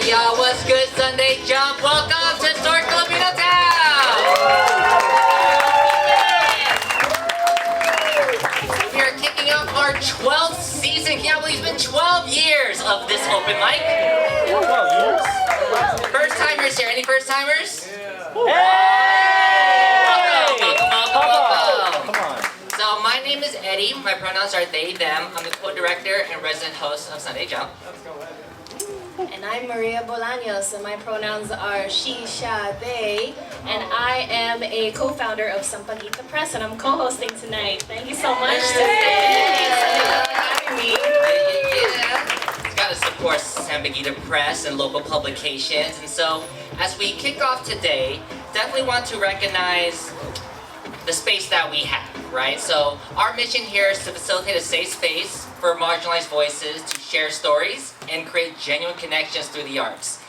Y'all, what's good, Sunday Jump? Welcome to Historic Filipinotown! We are kicking off our 12th season. Can you believe it's been 12 years of this open mic? 12 years? First timers here. Any first timers? Welcome. So my name is Eddy. My pronouns are they, them. I'm the co-director and resident host of Sunday Jump. And I'm Maria Bolaños, and my pronouns are she, sha, they, and I am a co-founder of Sampaguita Press, and I'm co-hosting tonight. Thank you so much for having me. It's got to support Sampaguita Press and local publications, and so as we kick off today, definitely want to recognize the space that we have, right? So our mission here is to facilitate a safe space for marginalized voices to share stories and create genuine connections through the arts.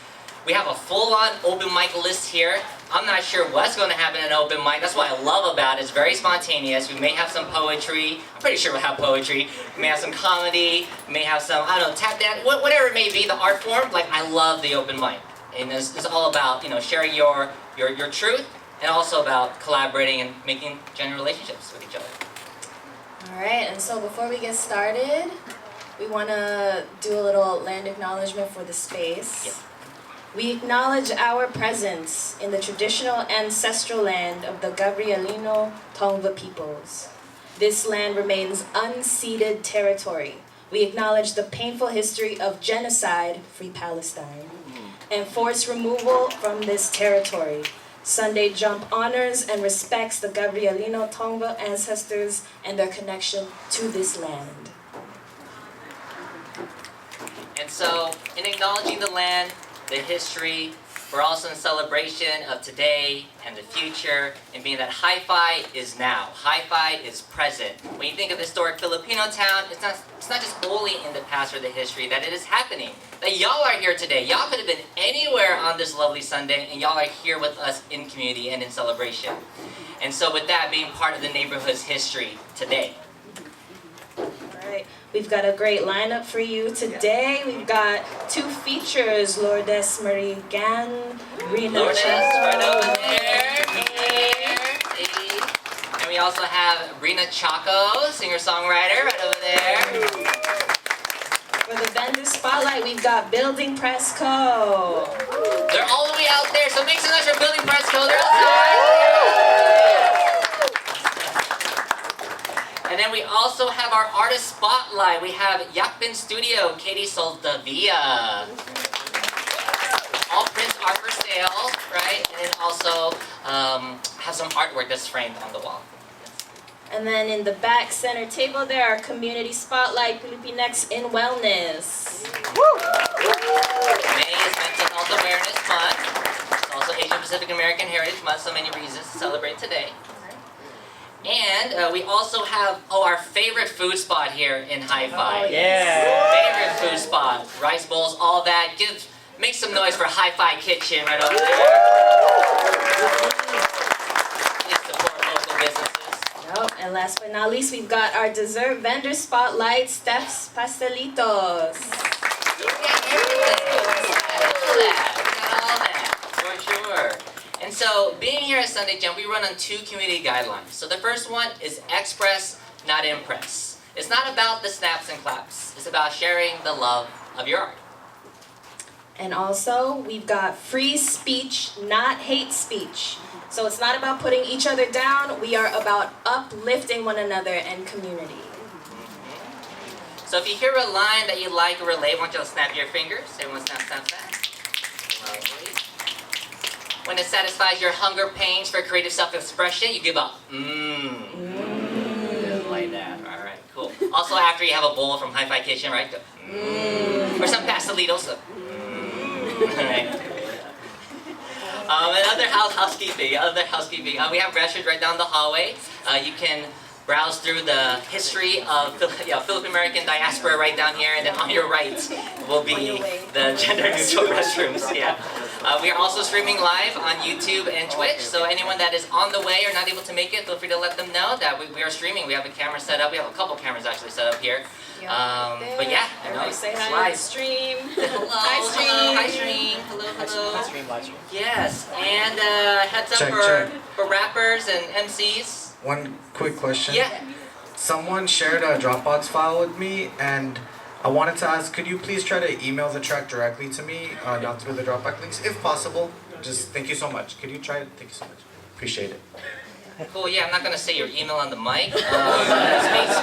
We have a full-on open mic list here. I'm not sure what's going to happen in an open mic. That's what I love about it. It's very spontaneous. We may have some poetry. I'm pretty sure we'll have poetry. We may have some comedy. We may have some, I don't know, tap dance, whatever it may be, the art form. Like, I love the open mic. And it's all about, sharing your truth, and also about collaborating and making genuine relationships with each other. Alright, and so before we get started, we want to do a little land acknowledgement for the space. Yeah. We acknowledge our presence in the traditional ancestral land of the Gabrielino Tongva peoples. This land remains unceded territory. We acknowledge the painful history of genocide, Free Palestine, and forced removal from this territory. Sunday Jump honors and respects the Gabrielino Tongva ancestors and their connection to this land. And so, in acknowledging the land, the history, we're also in celebration of today and the future, and being that hi-fi is now. Hi-fi is present. When you think of historic Filipinotown, it's not just only in the past or the history, that it is happening. That y'all are here today. Y'all could have been anywhere on this lovely Sunday, and y'all are here with us in community and in celebration. And so with that, being part of the neighborhood's history today. Alright, we've got a great lineup for you today. We've got two features, Lourdes Marie Gan, Rina Lourdes, Chaco. right over there. Hey. And we also have Rina Chaco, singer-songwriter, right over there. For the vendor spotlight, we've got Building Press Co. They're all the way out there, so make some noise for Building Press Co. They're outside. And then we also have our artist spotlight. We have Yakpin Studio, Katie Soldavia. All prints are for sale, right? And then also have some artwork that's framed on the wall. And then in the back center table there, our community spotlight, Filipinex in Wellness. May is Mental Health Awareness Month. It's also Asian Pacific American Heritage Month, so many reasons to celebrate today. And we also have, our favorite food spot here in Hi-Fi. Yeah. Favorite food spot, rice bowls, all that. Make some noise for Hi-Fi Kitchen right over there. Please support local businesses. Oh, and last but not least, we've got our dessert vendor spotlight, Steph's Pastelitos. All that, for sure. And so, being here at Sunday Jump, we run on two community guidelines. So the first one is express, not impress. It's not about the snaps and claps. It's about sharing the love of your art. And also, we've got free speech, not hate speech. So it's not about putting each other down. We are about uplifting one another and community. So if you hear a line that you like or relate, why don't you snap your fingers? Everyone snap, snap, snap. Lovely. When it satisfies your hunger pains for creative self-expression, you give a like that. All right, cool. Also, after you have a bowl from Hi-Fi Kitchen, right? Go, or some pastelitos. So, all right. And other housekeeping. We have restrooms right down the hallway. You can browse through the history of Philippine American diaspora right down here, and then on your right will be the gender neutral restrooms. Yeah. We are also streaming live on YouTube and Twitch, so anyone that is on the way or not able to make it, feel free to let them know that we are streaming. We have a camera set up. We have a couple cameras actually set up here. But yeah, say hi live. to the stream. Hello, Hi, stream. Hi, stream. Hello, hello. Live stream. Yes, and heads up Check. for rappers and MCs. One quick question. Yeah. Someone shared a Dropbox file with me, and I wanted to ask, could you please try to email the track directly to me, not through the Dropbox links, if possible? Just thank you so much. Could you try it? Thank you so much. Appreciate it. Cool, yeah, I'm not gonna say your email on the mic.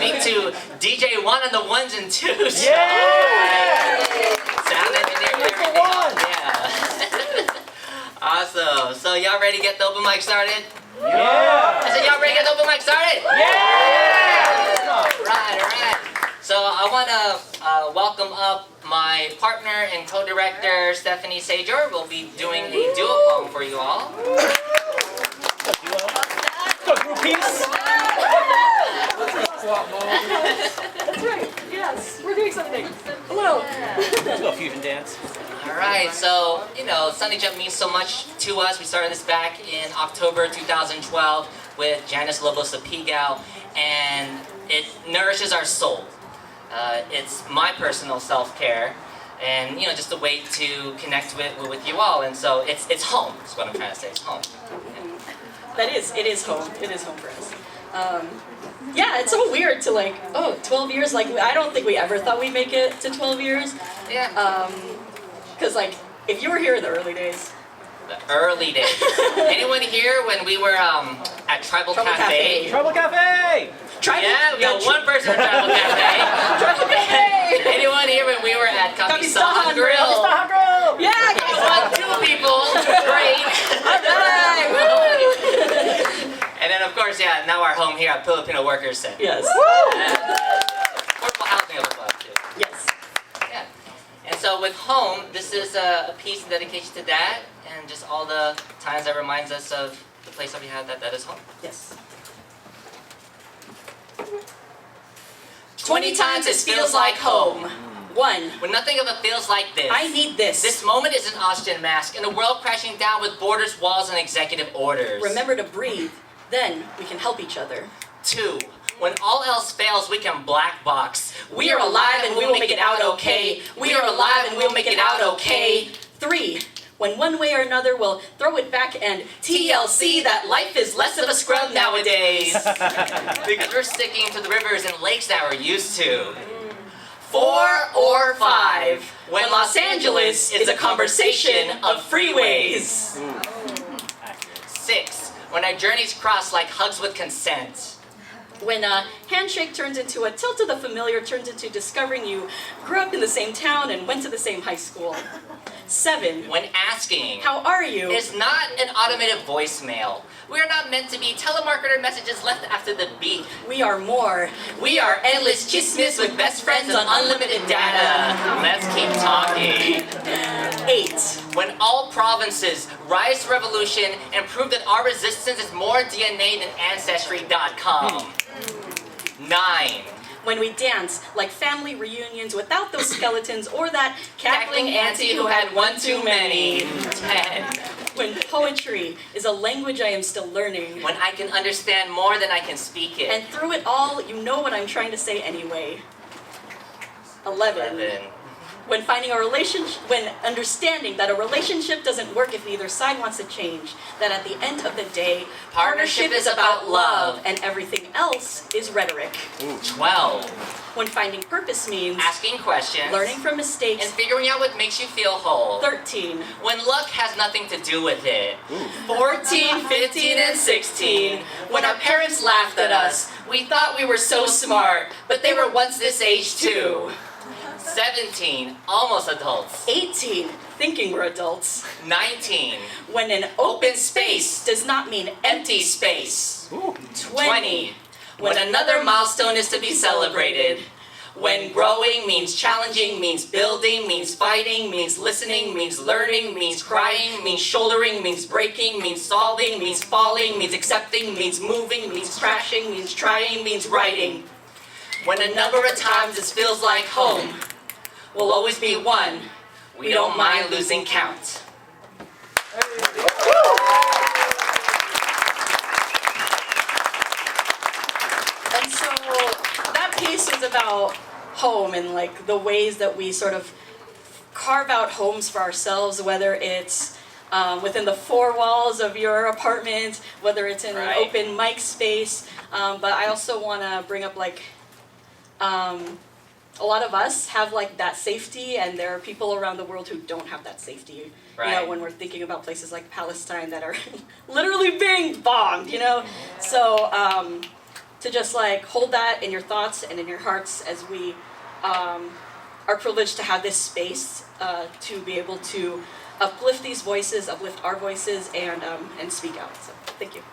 Speak to DJ One on the ones and twos. Yeah! Sound engineer and everything. Yeah. Awesome. So y'all ready to get the open mic started? Yeah! I said y'all ready to get the open mic started? Yeah! Alright. So I wanna welcome up my partner and co-director, Stephanie Sajor. We'll be doing a duo poem for you all. Go groupies! That's right. Yes, we're doing something. Hello. Let's go fusion dance. Alright, so, Sunday Jump means so much to us. We started this back in October 2012 with Janice Lobos of Pigao, and it nourishes our soul. It's my personal self-care, and, just a way to connect with you all, and so it's home, is what I'm trying to say, it's home. It is home. It is home for us. Yeah, it's so weird to 12 years, I don't think we ever thought we'd make it to 12 years. Yeah. Because if you were here in the early days. The early days. Anyone here when we were at Tribal Cafe? Tribal Cafe! Yeah, we got one person at Tribal Cafe. Tribal Cafe! Anyone here when we were at Kapistahan Grill? Kapistahan Grill! Yeah, One, two people. Great. Alright! And then of course, now our home here at Pilipino Workers Center. Yes. Affordable housing of the club too. Yes. Yeah. And so with home, this is a piece in dedication to that, and just all the times that reminds us of the place that we had that is home. Yes. 20 times this feels like home. 1. When nothing ever feels like this. I need this. This moment is an oxygen mask in a world crashing down with borders, walls, and executive orders. Remember to breathe. Then we can help each other. 2. When all else fails, we can black box. We are alive and we will make it out okay. We are alive and we'll make it out okay. 3. When one way or another we'll throw it back and TLC that life is less of a scrub nowadays. Because we're sticking to the rivers and lakes that we're used to. 4 or 5. When Los Angeles is a conversation of freeways. 6. When our journeys cross like hugs with consent. When a handshake turns into a tilt of the familiar, turns into discovering you grew up in the same town and went to the same high school. 7. When asking, How are you? is not an automated voicemail. We are not meant to be telemarketer messages left after the beep. We are more. We are endless chismes with best friends on unlimited data. Let's keep talking. 8. When all provinces rise to revolution and prove that our resistance is more DNA than Ancestry.com. 9. When we dance like family reunions without those skeletons or that cackling auntie who had one too many. 10. When poetry is a language I am still learning. When I can understand more than I can speak it. And through it all, you know what I'm trying to say anyway. 11. When understanding that a relationship doesn't work if neither side wants to change. That at the end of the day, Partnership is about love. and everything else is rhetoric. 12. When finding purpose means Asking questions. learning from mistakes. And figuring out what makes you feel whole. 13. When luck has nothing to do with it. 14, 15, and 16. When our parents laughed at us, we thought we were so smart, but they were once this age too. 17, almost adults. 18. Thinking we're adults. 19, When an open space does not mean empty space. 20. When another milestone is to be celebrated. When growing means challenging, means building, means fighting, means listening, means learning, means crying, means shouldering, means breaking, means solving, means falling, means accepting, means moving, means crashing, means trying, means writing. When a number of times this feels like home, we'll always be one. We don't mind losing count. And so that piece is about home and like the ways that we sort of carve out homes for ourselves, whether it's within the four walls of your apartment, whether it's in an open mic space. But I also want to bring up like a lot of us have like that safety, and there are people around the world who don't have that safety. You know, when we're thinking about places like Palestine that are literally being bombed, you know? So to just like hold that in your thoughts and in your hearts as we are privileged to have this space to be able to uplift these voices, uplift our voices, and speak out. So thank you.